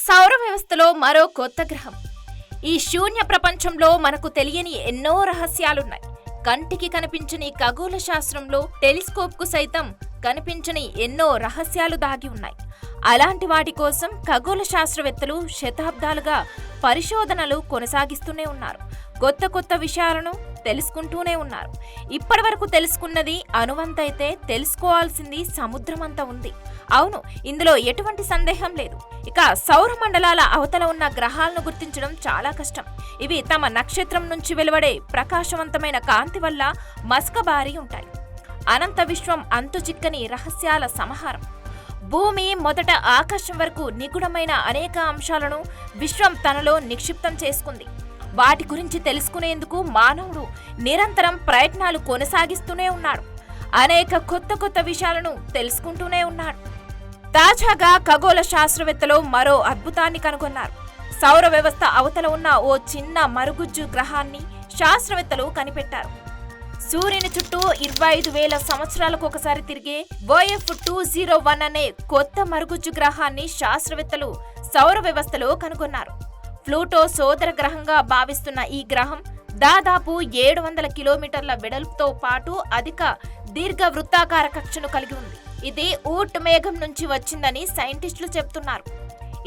సౌర వ్యవస్థలో మరో కొత్త గ్రహం. ఈ శూన్య ప్రపంచంలో మనకు తెలియని ఎన్నో రహస్యాలున్నాయి. కంటికి కనిపించని ఖగోళ శాస్త్రంలో టెలిస్కోప్ కు సైతం కనిపించని ఎన్నో రహస్యాలు దాగి ఉన్నాయి. అలాంటి వాటి కోసం ఖగోళ శాస్త్రవేత్తలు శతాబ్దాలుగా పరిశోధనలు కొనసాగిస్తూనే ఉన్నారు. కొత్త కొత్త విషయాలను తెలుసుకుంటూనే ఉన్నారు. ఇప్పటి వరకు తెలుసుకున్నది అణువంతైతే తెలుసుకోవాల్సింది సముద్రమంతా ఉంది. అవును, ఇందులో ఎటువంటి సందేహం లేదు. ఇక సౌర మండలాల అవతల ఉన్న గ్రహాలను గుర్తించడం చాలా కష్టం. ఇవి తమ నక్షత్రం నుంచి వెలువడే ప్రకాశవంతమైన కాంతి వల్ల మసకబారి ఉంటాయి. అనంత విశ్వం అంతు చిక్కని రహస్యాల సమాహారం. భూమి మొదట ఆకాశం వరకు నిగూఢమైన అనేక అంశాలను విశ్వం తనలో నిక్షిప్తం చేసుకుంది. వాటి గురించి తెలుసుకునేందుకు మానవుడు నిరంతరం ప్రయత్నాలు కొనసాగిస్తూనే ఉన్నాడు. అనేక కొత్త కొత్త విషయాలను తెలుసుకుంటూనే ఉన్నాడు. తాజాగా ఖగోళ శాస్త్రవేత్తలు మరో అద్భుతాన్ని కనుగొన్నారు. సౌర వ్యవస్థ అవతల ఉన్న ఓ చిన్న మరుగుజ్జు గ్రహాన్ని శాస్త్రవేత్తలు కనిపెట్టారు. సూర్యుని చుట్టూ 25,000 సంవత్సరాలకు ఒకసారి తిరిగే OF201 అనే కొత్త మరుగుజ్జు గ్రహాన్ని శాస్త్రవేత్తలు సౌర వ్యవస్థలో కనుగొన్నారు. ప్లూటో సోదర గ్రహంగా భావిస్తున్న ఈ గ్రహం దాదాపు 700 కిలోమీటర్ల వెడల్పుతో పాటు అధిక దీర్ఘ వృత్తాకార కక్షను కలిగి ఉంది. ఇది ఊట్ మేఘం నుంచి వచ్చిందని సైంటిస్టులు చెబుతున్నారు.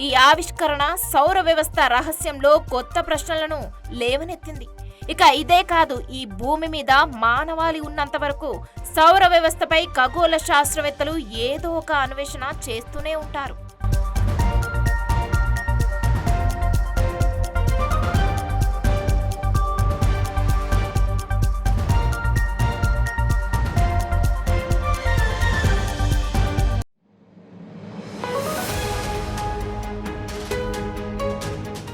ఈ ఆవిష్కరణ సౌర వ్యవస్థ రహస్యంలో కొత్త ప్రశ్నలను లేవనెత్తింది. ఇక ఇదే కాదు, ఈ భూమి మీద మానవాళి ఉన్నంత వరకు సౌర వ్యవస్థపై ఖగోళ శాస్త్రవేత్తలు ఏదో ఒక అన్వేషణ చేస్తూనే ఉంటారు.